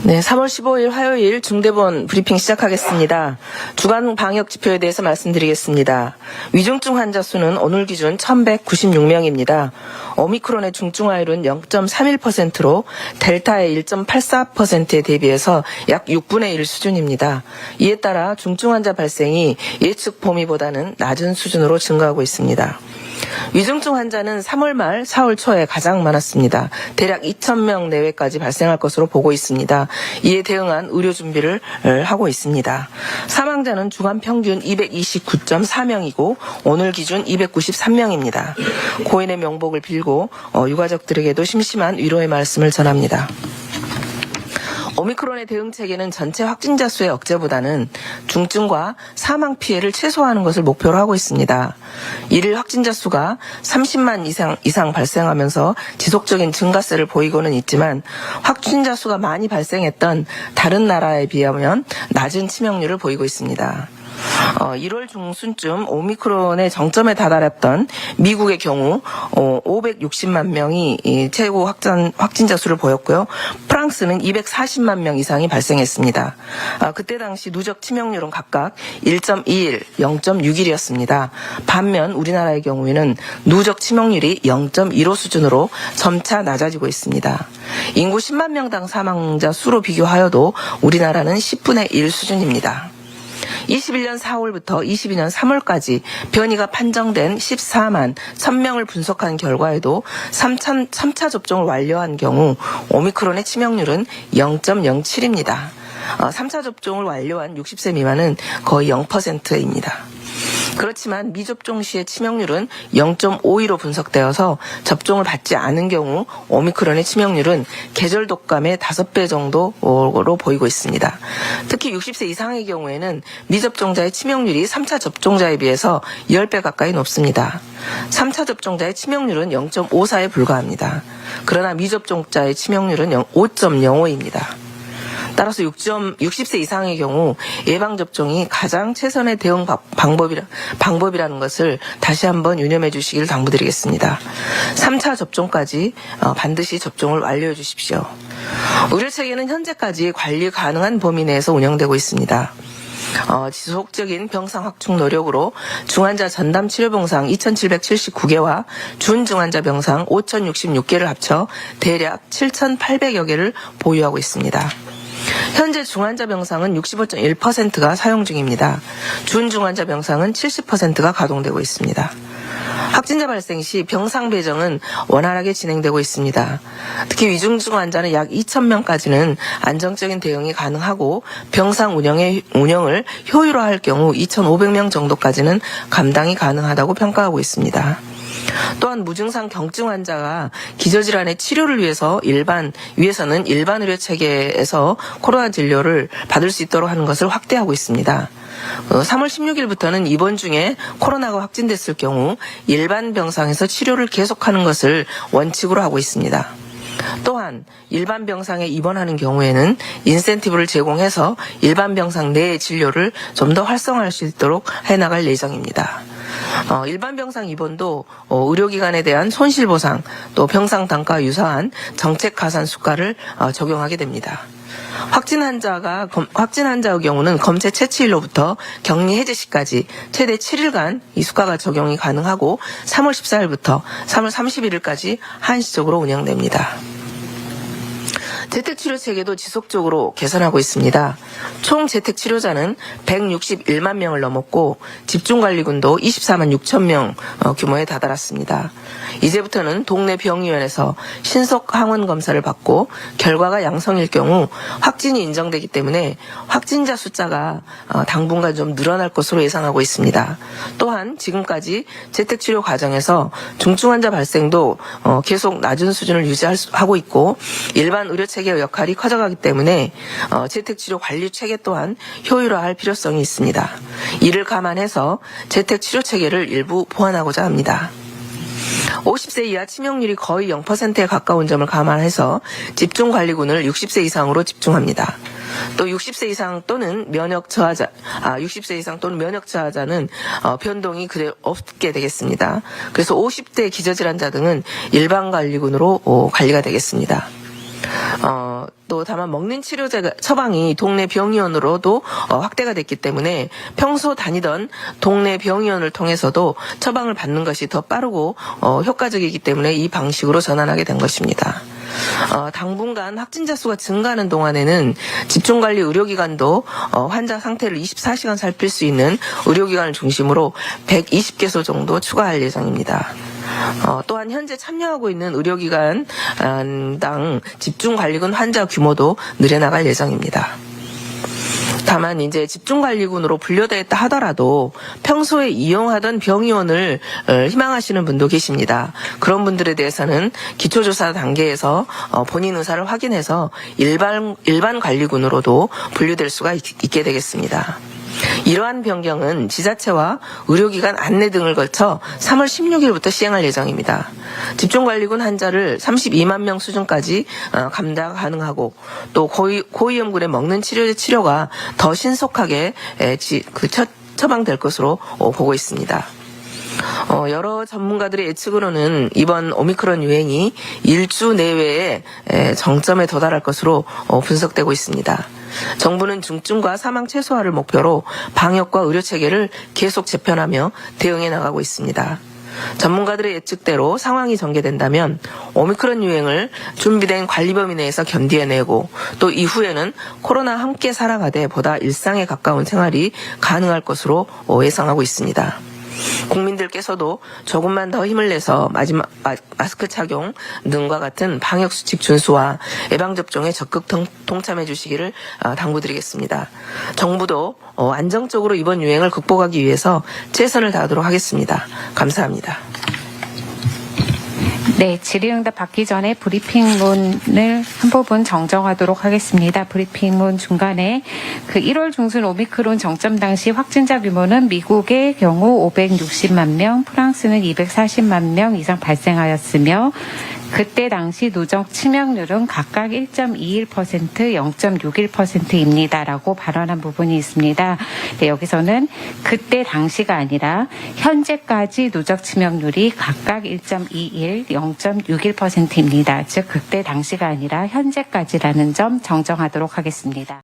네, 3월 15일 화요일 중대본 브리핑 시작하겠습니다. 주간 방역 지표에 대해서 말씀드리겠습니다. 위중증 환자 수는 오늘 기준 1,196명입니다. 오미크론의 중증화율은 0.31%로 델타의 1.84%에 대비해서 약 6분의 1 수준입니다. 이에 따라 중증 환자 발생이 예측 범위보다는 낮은 수준으로 증가하고 있습니다. 위중증 환자는 3월 말 4월 초에 가장 많았습니다. 대략 2,000명 내외까지 발생할 것으로 보고 있습니다. 이에 대응한 의료 준비를 하고 있습니다. 사망자는 주간 평균 229.4명이고 오늘 기준 293명입니다. 고인의 명복을 빌고 유가족들에게도 심심한 위로의 말씀을 전합니다. 오미크론의 대응 체계는 전체 확진자 수의 억제보다는 중증과 사망 피해를 최소화하는 것을 목표로 하고 있습니다. 일일 확진자 수가 30만 이상 발생하면서 지속적인 증가세를 보이고는 있지만 확진자 수가 많이 발생했던 다른 나라에 비하면 낮은 치명률을 보이고 있습니다. 1월 중순쯤 오미크론의 정점에 다다랐던 미국의 경우 560만 명이 최고 확진자 수를 보였고요. 프랑스는 240만 명 이상이 발생했습니다. 그때 당시 누적 치명률은 각각 1.21, 0.61이었습니다. 반면 우리나라의 경우에는 누적 치명률이 0.15 수준으로 점차 낮아지고 있습니다. 인구 10만 명당 사망자 수로 비교하여도 우리나라는 10분의 1 수준입니다. 21년 4월부터 22년 3월까지 변이가 판정된 14만 1000명을 분석한 결과에도 3차 접종을 완료한 경우 오미크론의 치명률은 0.07입니다. 3차 접종을 완료한 60세 미만은 거의 0%입니다. 그렇지만 미접종 시의 치명률은 0.52로 분석되어서 접종을 받지 않은 경우 오미크론의 치명률은 계절 독감의 5배 정도로 보이고 있습니다. 특히 60세 이상의 경우에는 미접종자의 치명률이 3차 접종자에 비해서 10배 가까이 높습니다. 3차 접종자의 치명률은 0.54에 불과합니다. 그러나 미접종자의 치명률은 5.05입니다. 따라서 60세 이상의 경우 예방접종이 가장 최선의 대응 방법이라는 것을 다시 한번 유념해 주시길 당부드리겠습니다. 3차 접종까지 반드시 접종을 완료해 주십시오. 의료체계는 현재까지 관리 가능한 범위 내에서 운영되고 있습니다. 지속적인 병상 확충 노력으로 중환자 전담 치료 병상 2,779개와 준중환자 병상 5,066개를 합쳐 대략 7,800여 개를 보유하고 있습니다. 현재 중환자 병상은 65.1%가 사용 중입니다. 준중환자 병상은 70%가 가동되고 있습니다. 확진자 발생 시 병상 배정은 원활하게 진행되고 있습니다. 특히 위중증 환자는 약 2,000명까지는 안정적인 대응이 가능하고 병상 운영을 효율화할 경우 2,500명 정도까지는 감당이 가능하다고 평가하고 있습니다. 또한 무증상 경증 환자가 기저질환의 치료를 위해서는 일반 의료 체계에서 코로나 진료를 받을 수 있도록 하는 것을 확대하고 있습니다. 3월 16일부터는 입원 중에 코로나가 확진됐을 경우 일반 병상에서 치료를 계속하는 것을 원칙으로 하고 있습니다. 또한 일반 병상에 입원하는 경우에는 인센티브를 제공해서 일반 병상 내의 진료를 좀 더 활성화할 수 있도록 해나갈 예정입니다. 일반 병상 입원도 의료기관에 대한 손실보상 또 병상 단가와 유사한 정책 가산 수가를 적용하게 됩니다. 확진 환자의 경우는 검체 채취일로부터 격리 해제 시까지 최대 7일간 이 수가가 적용이 가능하고 3월 14일부터 3월 31일까지 한시적으로 운영됩니다. 재택치료 체계도 지속적으로 개선하고 있습니다. 총 재택치료자는 161만 명을 넘었고 집중관리군도 24만 6천 명 규모에 다다랐습니다. 이제부터는 동네 병의원에서 신속 항원 검사를 받고 결과가 양성일 경우 확진이 인정되기 때문에 확진자 숫자가 당분간 좀 늘어날 것으로 예상하고 있습니다. 또한 지금까지 재택치료 과정에서 중증 환자 발생도 계속 낮은 수준을 유지하고 있고 일반 의료체계의 역할이 커져가기 때문에 재택치료 관리 체계 또한 효율화할 필요성이 있습니다. 이를 감안해서 재택치료 체계를 일부 보완하고자 합니다. 50세 이하 치명률이 거의 0%에 가까운 점을 감안해서 집중관리군을 60세 이상으로 집중합니다. 또 60세 이상 또는 면역 저하자는 변동이 그대로 없게 되겠습니다. 그래서 50대 기저질환자 등은 일반 관리군으로 관리가 되겠습니다. 또 다만 먹는 치료제 처방이 동네 병의원으로도 확대가 됐기 때문에 평소 다니던 동네 병의원을 통해서도 처방을 받는 것이 더 빠르고 효과적이기 때문에 이 방식으로 전환하게 된 것입니다. 당분간 확진자 수가 증가하는 동안에는 집중관리 의료기관도 환자 상태를 24시간 살필 수 있는 의료기관을 중심으로 120개소 정도 추가할 예정입니다. 또한 현재 참여하고 있는 의료기관당 집중관리군 환자 규모도 늘려나갈 예정입니다. 다만 이제 집중관리군으로 분류되었다 하더라도 평소에 이용하던 병의원을 희망하시는 분도 계십니다. 그런 분들에 대해서는 기초조사 단계에서 본인 의사를 확인해서 일반 관리군으로도 분류될 수가 있게 되겠습니다. 이러한 변경은 지자체와 의료기관 안내 등을 거쳐 3월 16일부터 시행할 예정입니다. 집중관리군 환자를 32만 명 수준까지 감당 가능하고 또 고위험군의 먹는 치료제 치료가 더 신속하게 처방될 것으로 보고 있습니다. 여러 전문가들의 예측으로는 이번 오미크론 유행이 일주 내외에 정점에 도달할 것으로 분석되고 있습니다. 정부는 중증과 사망 최소화를 목표로 방역과 의료체계를 계속 재편하며 대응해 나가고 있습니다. 전문가들의 예측대로 상황이 전개된다면 오미크론 유행을 준비된 관리 범위 내에서 견디어내고 또 이후에는 코로나와 함께 살아가되 보다 일상에 가까운 생활이 가능할 것으로 예상하고 있습니다. 국민들께서도 조금만 더 힘을 내서 마스크 착용 등과 같은 방역수칙 준수와 예방접종에 적극 동참해 주시기를 당부드리겠습니다. 정부도 안정적으로 이번 유행을 극복하기 위해서 최선을 다하도록 하겠습니다. 감사합니다. 네, 질의응답 받기 전에 브리핑문을 한 부분 정정하도록 하겠습니다. 브리핑문 중간에 1월 중순 오미크론 정점 당시 확진자 규모는 미국의 경우 560만 명, 프랑스는 240만 명 이상 발생하였으며 그때 당시 누적 치명률은 각각 1.21%, 0.61%입니다라고 발언한 부분이 있습니다. 네, 여기서는 그때 당시가 아니라 현재까지 누적 치명률이 각각 1.21, 0.61%입니다. 즉 그때 당시가 아니라 현재까지라는 점 정정하도록 하겠습니다.